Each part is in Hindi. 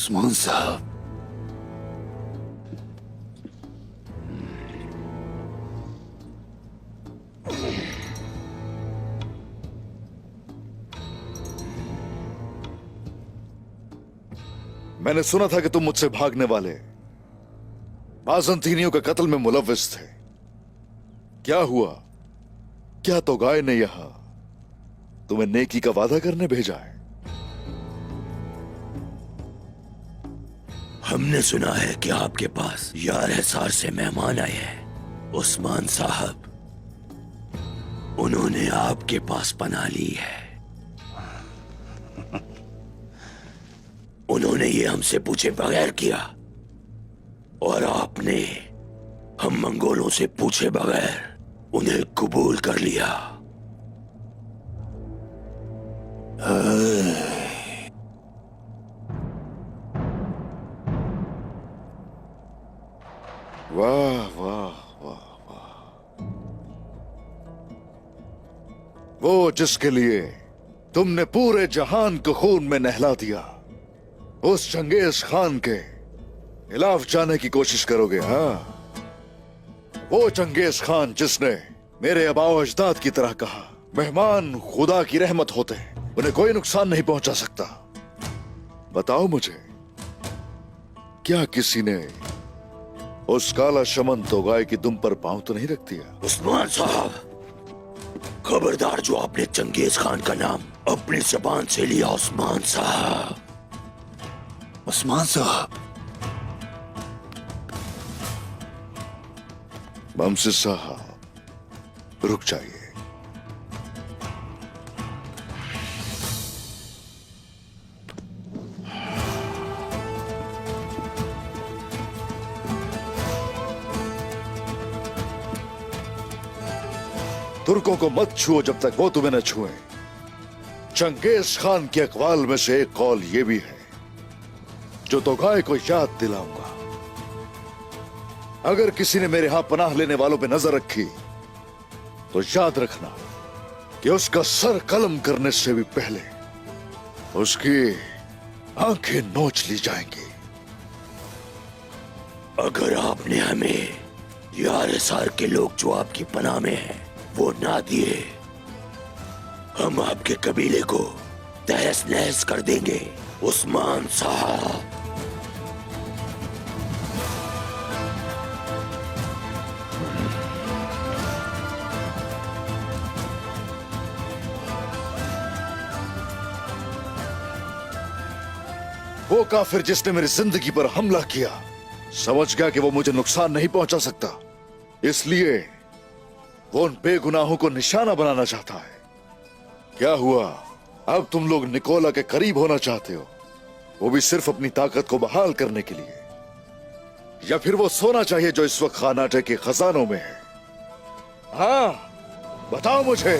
उस्मान साहब, मैंने सुना था कि तुम मुझसे भागने वाले बाज़ंतीनियों के कत्ल में मुलव्विस थे। क्या हुआ? क्या तोगाय ने यहां तुम्हें नेकी का वादा करने भेजा है? हमने सुना है कि आपके पास यार हिसार से मेहमान आए हैं उस्मान साहब। उन्होंने आपके पास पनाह ली है। उन्होंने ये हमसे पूछे बगैर किया और आपने हम मंगोलों से पूछे बगैर उन्हें कबूल कर लिया। वाह वाह वाह वाह। वो जिसके लिए तुमने पूरे जहान को खून में नहला दिया, उस चंगेज खान के खिलाफ जाने की कोशिश करोगे? हाँ, वो चंगेज खान जिसने मेरे आबाओ अजदाद की तरह कहा, मेहमान खुदा की रहमत होते हैं, उन्हें कोई नुकसान नहीं पहुंचा सकता। बताओ मुझे, क्या किसी ने उस काला शमन तोगाय की दुम पर पांव तो नहीं रख दिया? उस्मान साहब, खबरदार जो आपने चंगेज खान का नाम अपनी जबान से लिया। उस्मान साहब, उस्मान साहब, बमसे साहब, रुक जाइए। तुर्कों को मत छुओ जब तक वो तुम्हें न छुए। चंगेज खान के अकवाल में से एक कौल ये भी है जो तोगाय को याद दिलाऊंगा। अगर किसी ने मेरे यहां पनाह लेने वालों पे नजर रखी तो याद रखना कि उसका सर कलम करने से भी पहले उसकी आंखें नोच ली जाएंगी। अगर आपने हमें यार हिसार के लोग जो आपकी पनाह में हैं वो ना दिए, हम आपके कबीले को तहस नहस कर देंगे। उस्मान साहब, वो काफिर जिसने मेरी जिंदगी पर हमला किया समझ गया कि वो मुझे नुकसान नहीं पहुंचा सकता, इसलिए वो उन बेगुनाहों को निशाना बनाना चाहता है। क्या हुआ? अब तुम लोग निकोला के करीब होना चाहते हो, वो भी सिर्फ अपनी ताकत को बहाल करने के लिए? या फिर वो सोना चाहिए जो इस वक्त खानाटे के खजानों में है? हाँ, बताओ मुझे।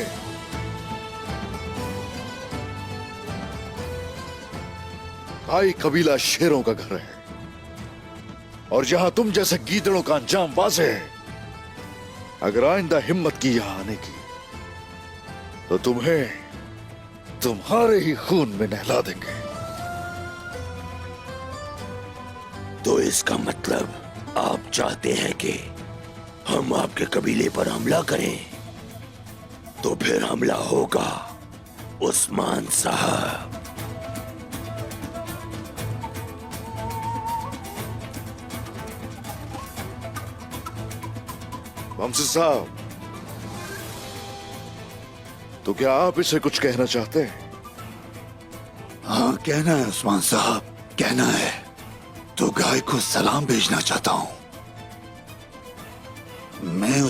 काई कबीला शेरों का घर है और जहां तुम जैसे गीदड़ों का अंजाम वाज़ेह है। अगर आइंदा हिम्मत की यहां आने की तो तुम्हें तुम्हारे ही खून में नहला देंगे। तो इसका मतलब आप चाहते हैं कि हम आपके कबीले पर हमला करें? तो फिर हमला होगा उस्मान साहब। बमसे साहब, तो क्या आप इसे कुछ कहना चाहते हैं? हाँ, कहना है उस्मान साहब, कहना है। तो गाय को सलाम भेजना चाहता हूं। मैं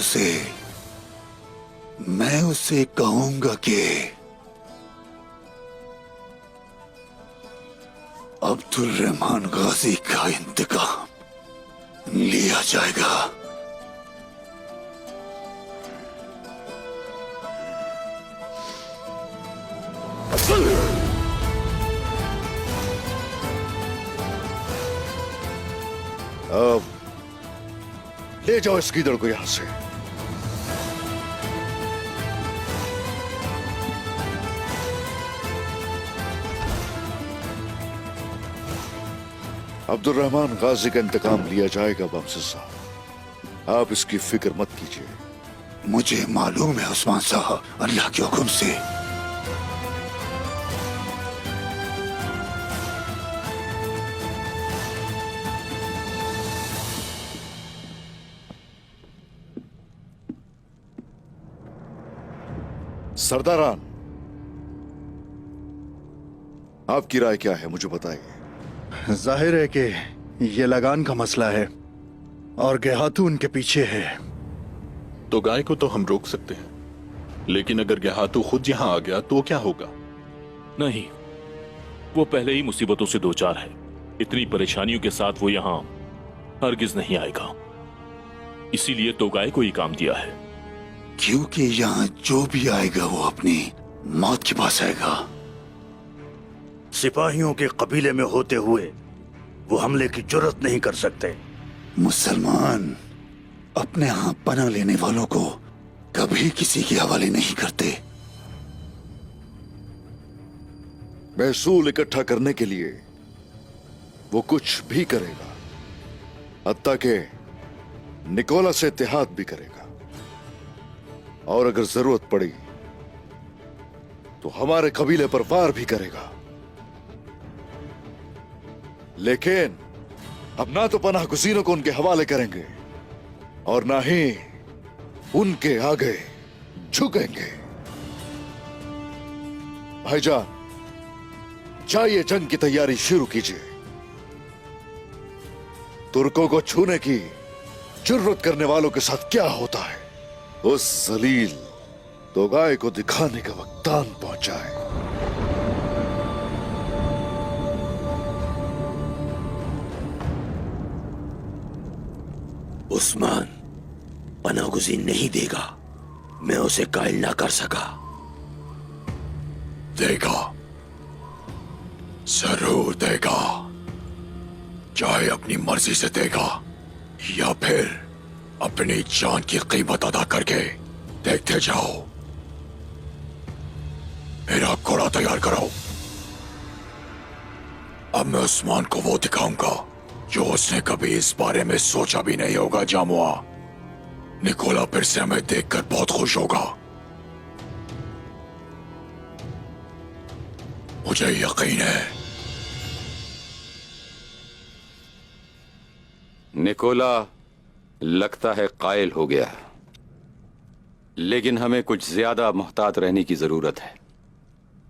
उसे कहूंगा कि अब्दुल रहमान गाजी का इंतकाम लिया जाएगा। अब ले जाओ इस गीदड़ को यहां से। अब्दुर्रहमान गाजी का इंतकाम लिया जाएगा बमसद साहब, आप इसकी फिक्र मत कीजिए। मुझे मालूम है उस्मान साहब, अल्लाह के हुक्म से। सरदारान, आपकी राय क्या है, मुझे बताइए। जाहिर है कि ये लगान का मसला है और गेहातू उनके पीछे है। तो गाय को तो हम रोक सकते हैं, लेकिन अगर गेहातू खुद यहां आ गया तो क्या होगा? नहीं, वो पहले ही मुसीबतों से दो चार है। इतनी परेशानियों के साथ वो यहां हरगिज नहीं आएगा। इसीलिए तो गाय को ही काम दिया है। क्योंकि यहाँ जो भी आएगा वो अपनी मौत के पास आएगा। सिपाहियों के कबीले में होते हुए वो हमले की जुर्रत नहीं कर सकते। मुसलमान अपने यहाँ पनाह लेने वालों को कभी किसी के हवाले नहीं करते। महसूल इकट्ठा करने के लिए वो कुछ भी करेगा, हत्ता के निकोला से इत्तेहाद भी करेगा, और अगर जरूरत पड़ी तो हमारे कबीले पर वार भी करेगा। लेकिन अब ना तो पनाह गुज़ीरों को उनके हवाले करेंगे और ना ही उनके आगे झुकेंगे। भाईजान, जाइए जंग की तैयारी शुरू कीजिए। तुर्कों को छूने की जुर्रत करने वालों के साथ क्या होता है, उस जलील दोगाय को दिखाने का वक्त आन पहुंचा है। उस्मान पनाहगुज़ी नहीं देगा, मैं उसे कायल ना कर सका। देगा, जरूर देगा, चाहे अपनी मर्जी से देगा या फिर अपनी जान की कीमत अदा करके। देखते जाओ। मेरा घोड़ा तैयार करो। अब मैं उस्मान को वो दिखाऊंगा जो उसने कभी इस बारे में सोचा भी नहीं होगा। जामुआ, निकोला फिर से हमें देखकर बहुत खुश होगा। मुझे यकीन है। निकोला लगता है कायल हो गया, लेकिन हमें कुछ ज्यादा मुहतात रहने की जरूरत है।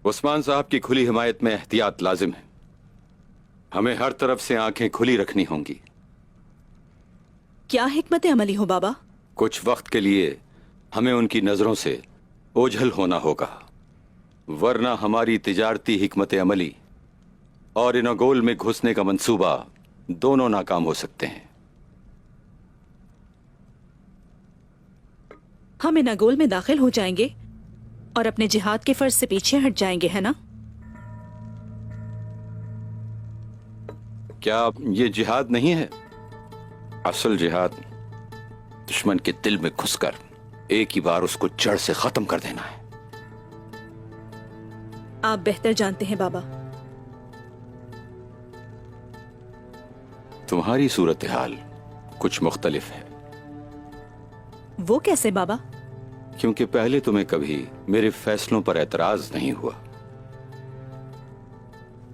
उस्मान साहब की खुली हिमायत में एहतियात लाजिम है। हमें हर तरफ से आंखें खुली रखनी होंगी। क्या हिकमत अमली हो बाबा? कुछ वक्त के लिए हमें उनकी नजरों से ओझल होना होगा, वरना हमारी तिजारती हिकमत अमली और इनगोल में घुसने का मंसूबा दोनों नाकाम हो सकते हैं। हम इनागोल में दाखिल हो जाएंगे और अपने जिहाद के फर्ज से पीछे हट जाएंगे, है ना? क्या ये जिहाद नहीं है? असल जिहाद दुश्मन के दिल में घुसकर एक ही बार उसको जड़ से खत्म कर देना है। आप बेहतर जानते हैं बाबा। तुम्हारी सूरत हाल कुछ मुख्तलिफ है। वो कैसे बाबा? क्योंकि पहले तुम्हें कभी मेरे फैसलों पर एतराज नहीं हुआ।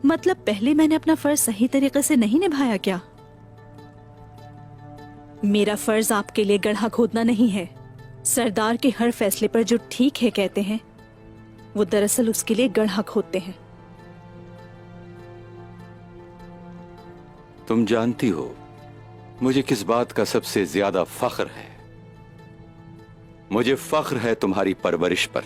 मतलब पहले मैंने अपना फर्ज सही तरीके से नहीं निभाया क्या? मेरा फर्ज आपके लिए गड्ढा खोदना नहीं है। सरदार के हर फैसले पर जो ठीक है कहते हैं, वो दरअसल उसके लिए गड्ढा खोदते हैं। तुम जानती हो मुझे किस बात का सबसे ज्यादा फख्र है? मुझे फख्र है तुम्हारी परवरिश पर।